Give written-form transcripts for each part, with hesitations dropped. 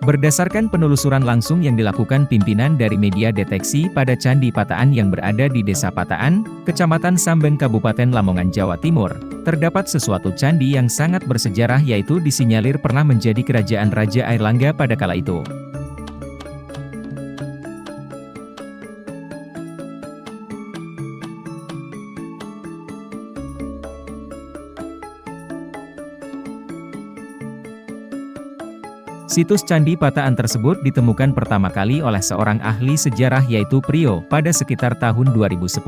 Berdasarkan penelusuran langsung yang dilakukan pimpinan dari media deteksi pada Candi Pataan yang berada di Desa Pataan, Kecamatan Sambeng Kabupaten Lamongan, Jawa Timur, terdapat sesuatu candi yang sangat bersejarah yaitu disinyalir pernah menjadi kerajaan Raja Airlangga pada kala itu. Situs Candi Pataan tersebut ditemukan pertama kali oleh seorang ahli sejarah yaitu Priyo pada sekitar tahun 2010.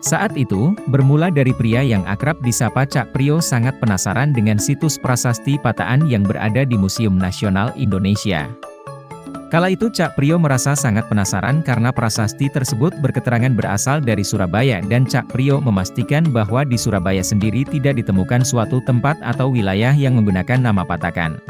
Saat itu, bermula dari pria yang akrab disapa Cak Priyo sangat penasaran dengan situs prasasti Pataan yang berada di Museum Nasional Indonesia. Kala itu Cak Priyo merasa sangat penasaran karena prasasti tersebut berketerangan berasal dari Surabaya dan Cak Priyo memastikan bahwa di Surabaya sendiri tidak ditemukan suatu tempat atau wilayah yang menggunakan nama Patakan.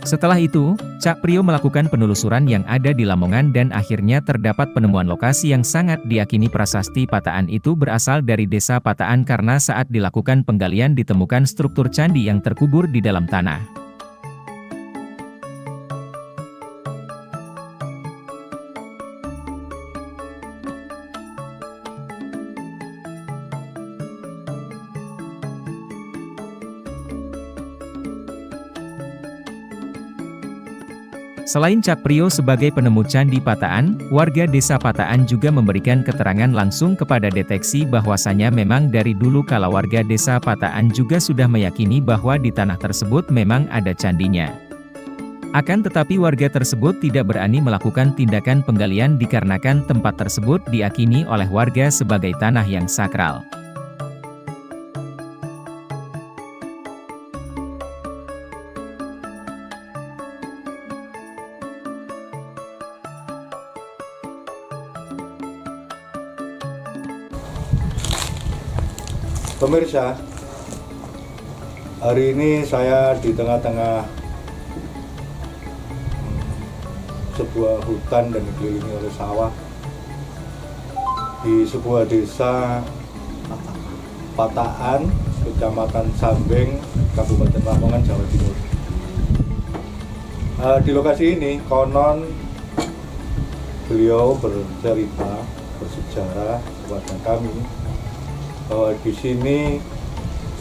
Setelah itu, Cak Priyo melakukan penelusuran yang ada di Lamongan dan akhirnya terdapat penemuan lokasi yang sangat diyakini prasasti Pataan itu berasal dari Desa Pataan karena saat dilakukan penggalian ditemukan struktur candi yang terkubur di dalam tanah. Selain Cak Priyo sebagai penemu Candi Pataan, warga Desa Pataan juga memberikan keterangan langsung kepada deteksi bahwasanya memang dari dulu kala warga Desa Pataan juga sudah meyakini bahwa di tanah tersebut memang ada candinya. Akan tetapi warga tersebut tidak berani melakukan tindakan penggalian dikarenakan tempat tersebut diyakini oleh warga sebagai tanah yang sakral. Pemirsa, hari ini saya di tengah-tengah sebuah hutan dan dikelilingi oleh sawah di sebuah desa Pataan, Kecamatan Sambeng, Kabupaten Lamongan, Jawa Timur. Di lokasi ini konon beliau bercerita, bersejarah kepada kami bahwa di sini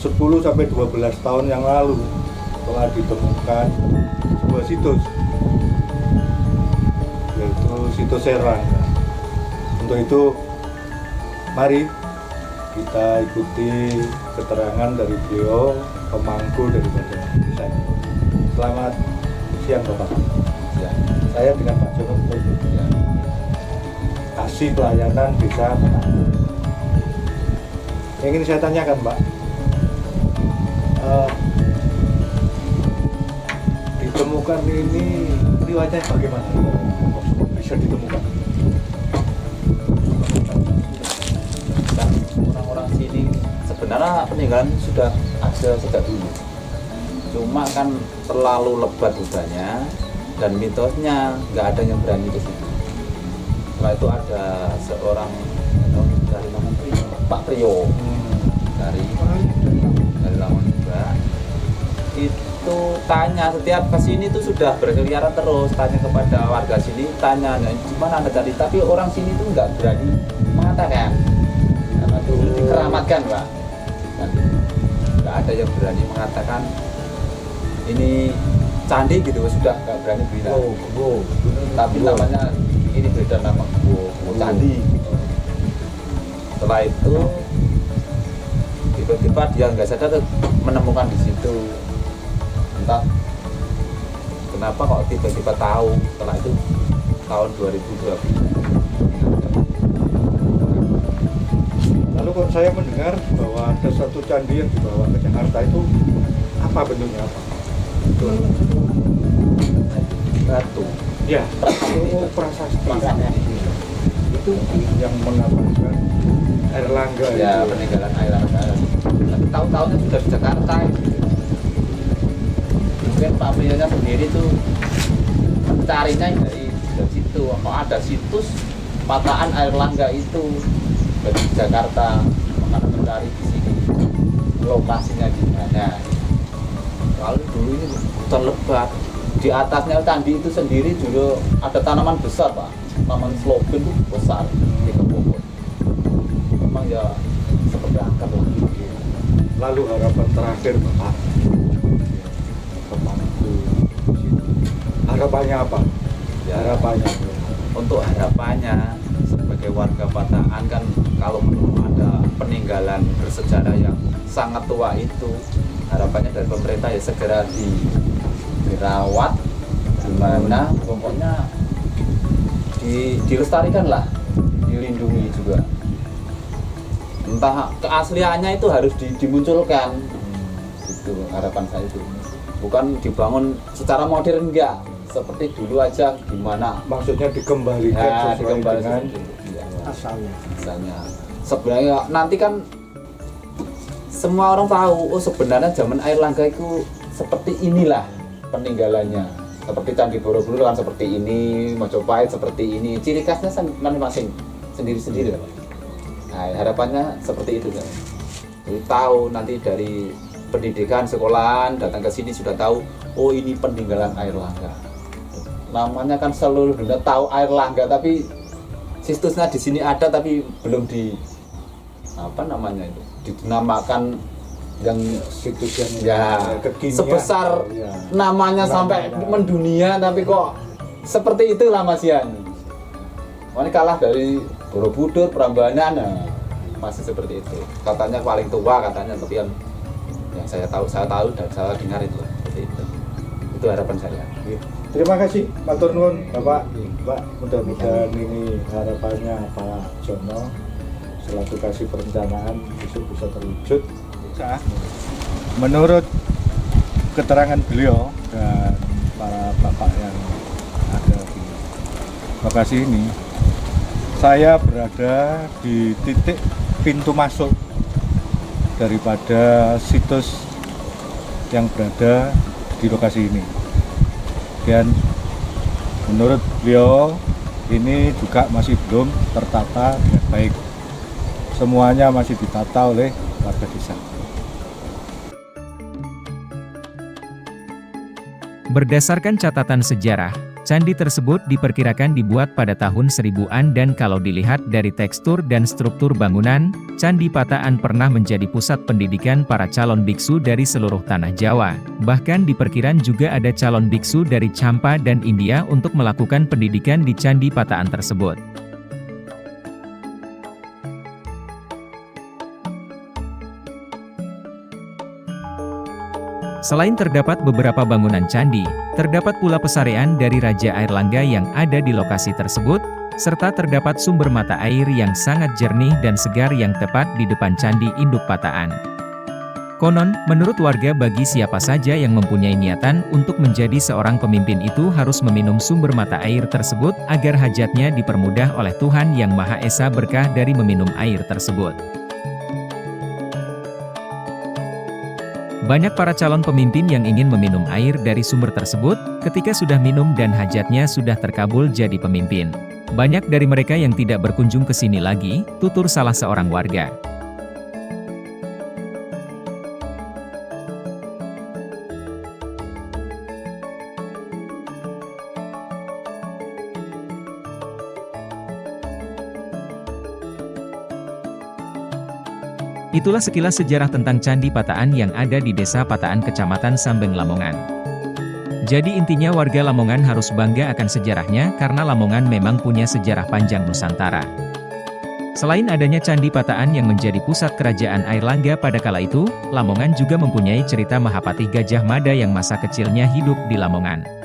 10-12 tahun yang lalu telah ditemukan sebuah situs, yaitu situs Serang. Untuk itu, mari kita ikuti keterangan dari beliau, pemangku daripada desa ini. Selamat siang Bapak. Ya, saya dengan Pak Jono ya. Kasih pelayanan desa Pataan. Yang ingin saya tanyakan, Mbak, ditemukan ini riwayatnya bagaimana? Bisa ditemukan? Dan orang-orang sini sebenarnya peninggalan sudah ada sejak dulu. Cuma kan terlalu lebat hutannya dan mitosnya nggak ada yang berani ke situ. Setelah itu ada seorang dari nama Pak Priyo dari Lamongan juga, itu tanya setiap kesini tuh sudah berkeliaran terus, tanya kepada warga sini, tanya gimana Anda cari, tapi orang sini tuh nggak berani mengatakan karena itu dikeramatkan Pak, dan nggak ada yang berani mengatakan ini candi gitu, sudah nggak berani bilang. Tapi namanya ini beda nama candi. Setelah itu tiba-tiba dia nggak sadar menemukan di situ, entah kenapa kok tiba-tiba tahu. Setelah itu tahun 2012. Lalu kok saya mendengar bahwa ada satu candi yang dibawa ke Jakarta, itu apa bentuknya, apa? Batu. Ya, prasasti. Itu yang mengabarkan Airlangga. Ya, itu. peninggalan Airlangga. Tapi tahun-tahunnya sudah di Jakarta. Mungkin Pak Priyonya sendiri tuh mencarinya dari situ. Kok ada situs Pataan Airlangga itu dari Jakarta, makanya mencari di sini lokasinya di mana. Lalu dulu ini hutan lebat, di atasnya candi itu sendiri juga ada tanaman besar Pak, tanaman slogan itu besar di pohon. Memang ya seperti akar lah. Lalu harapan terakhir Bapak pemangku di sini. Harapannya apa? Ya, Harapannya. untuk harapannya sebagai warga Pataan kan kalau ada peninggalan bersejarah yang sangat tua itu, harapannya dari pemerintah ya segera dirawat, gimana pokoknya dilestarikan lah, dilindungi juga. Entah keasliannya itu harus dimunculkan, itu harapan saya itu. Bukan dibangun secara modern enggak, seperti dulu aja gimana. Maksudnya dikembalikan Ya, sesuai dengan asalnya. misalnya sebenarnya nanti kan semua orang tahu, oh sebenarnya zaman Airlangga itu seperti inilah peninggalannya, seperti Candi Borobudur kan seperti ini, Mojopahit seperti ini, ciri khasnya masing-masing sendiri-sendiri. Nah harapannya seperti itu kan. Jadi tahu nanti dari pendidikan sekolahan datang ke sini sudah tahu, oh ini peninggalan Airlangga. Namanya kan seluruh dunia tahu Airlangga, tapi situsnya di sini ada tapi belum di apa namanya itu dinamakan yang situs yang ya kekinian. sebesar Ya. namanya sampai mendunia, tapi kok seperti itulah Mas Yan. Ini kalah dari Borobudur, Prambanan, nah, masih seperti itu. Katanya paling tua katanya, tapi yang saya tahu dan saya dengar itu seperti itu. Itu harapan saya. Terima kasih, matur nuwun Bapak, Mbak. Mudah-mudahan ini harapannya Pak Jono selaku kasih perencanaan besok bisa terwujud. Menurut keterangan beliau dan para bapak yang ada di lokasi ini, saya berada di titik pintu masuk daripada situs yang berada di lokasi ini. Dan menurut beliau ini juga masih belum tertata dengan baik. Semuanya masih ditata oleh warga desa. Berdasarkan catatan sejarah, candi tersebut diperkirakan dibuat pada tahun 1000-an dan kalau dilihat dari tekstur dan struktur bangunan, Candi Pataan pernah menjadi pusat pendidikan para calon biksu dari seluruh tanah Jawa. Bahkan diperkirakan juga ada calon biksu dari Champa dan India untuk melakukan pendidikan di Candi Pataan tersebut. Selain terdapat beberapa bangunan candi, terdapat pula pesarean dari Raja Airlangga yang ada di lokasi tersebut, serta terdapat sumber mata air yang sangat jernih dan segar yang tepat di depan Candi Induk Pataan. Konon, menurut warga bagi siapa saja yang mempunyai niatan untuk menjadi seorang pemimpin itu harus meminum sumber mata air tersebut agar hajatnya dipermudah oleh Tuhan Yang Maha Esa berkah dari meminum air tersebut. Banyak para calon pemimpin yang ingin meminum air dari sumber tersebut, ketika sudah minum dan hajatnya sudah terkabul jadi pemimpin. Banyak dari mereka yang tidak berkunjung ke sini lagi, tutur salah seorang warga. Itulah sekilas sejarah tentang Candi Pataan yang ada di Desa Pataan Kecamatan Sambeng, Lamongan. Jadi intinya warga Lamongan harus bangga akan sejarahnya karena Lamongan memang punya sejarah panjang Nusantara. Selain adanya Candi Pataan yang menjadi pusat kerajaan Airlangga pada kala itu, Lamongan juga mempunyai cerita Mahapatih Gajah Mada yang masa kecilnya hidup di Lamongan.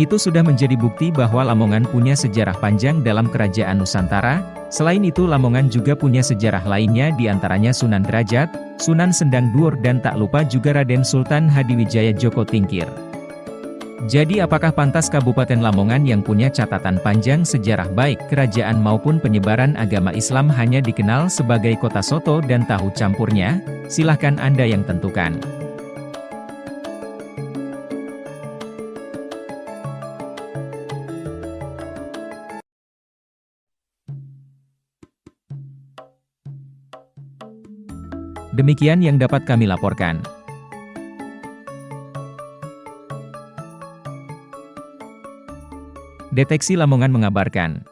Itu sudah menjadi bukti bahwa Lamongan punya sejarah panjang dalam kerajaan Nusantara. Selain itu Lamongan juga punya sejarah lainnya diantaranya Sunan Derajat, Sunan Sendang Duur dan tak lupa juga Raden Sultan Hadiwijaya Djoko Tingkir. Jadi apakah pantas Kabupaten Lamongan yang punya catatan panjang sejarah baik kerajaan maupun penyebaran agama Islam hanya dikenal sebagai kota soto dan tahu campurnya? Silahkan Anda yang tentukan. Demikian yang dapat kami laporkan. Deteksi Lamongan mengabarkan.